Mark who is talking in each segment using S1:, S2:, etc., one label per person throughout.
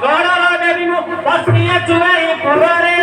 S1: ଗଡ଼ର ଦେବୀ ମୁଁ ପଶିଏ ଚୁରାଇ ପୁରରେ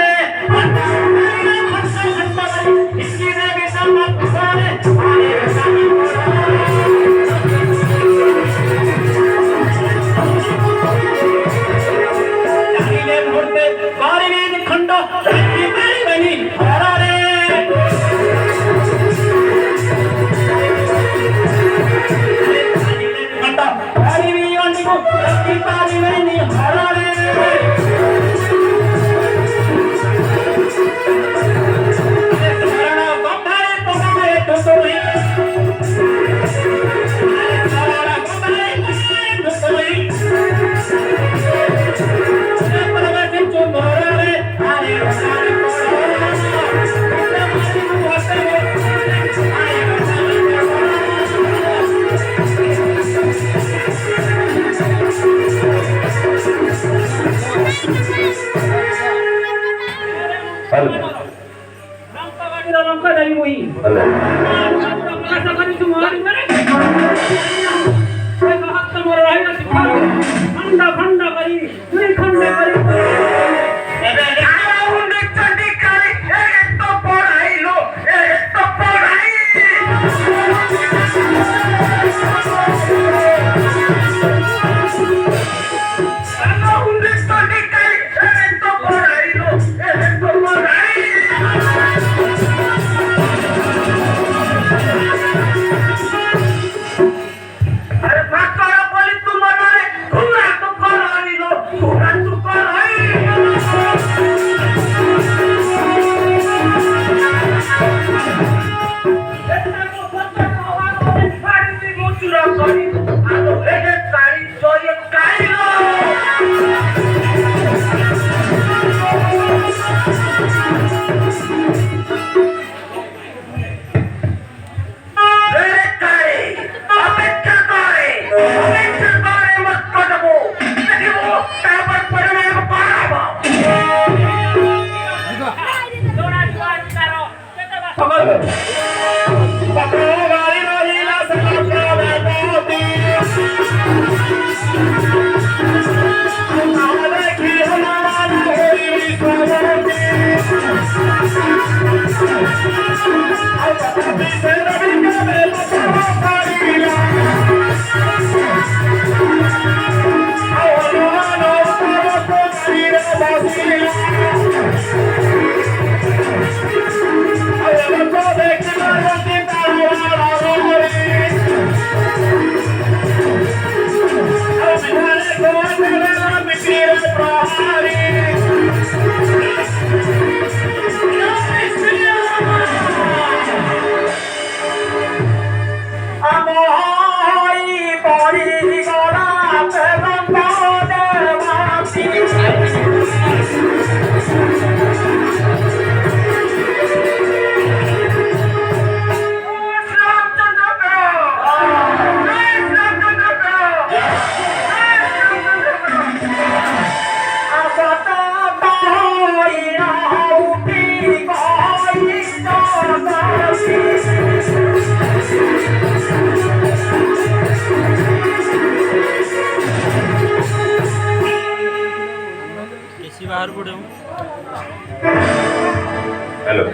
S2: हेलो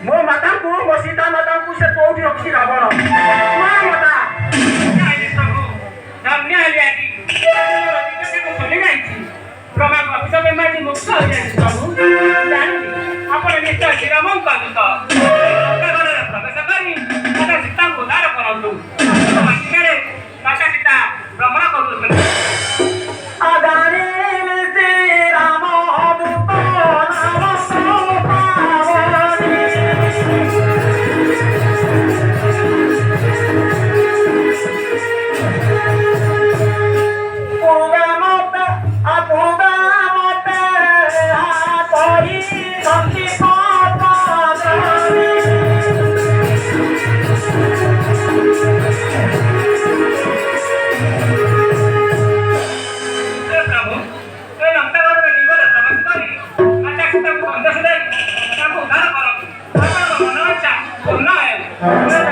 S3: मो माता को मो सीता माता को से कोठी रखी रावण माता आइले सब धन्य आलियाटी रतिके को खोली जाईची ब्रह्मा कपिल बेमारी मुक्त हो जाईची प्रभु जानी आपण निश्चय श्रीराम कांत लंकागढ़ प्रवेश करी माता सीता को उद्धार करंतु माता सीता भ्रमण करू आदानी श्री राम
S1: Oh, no.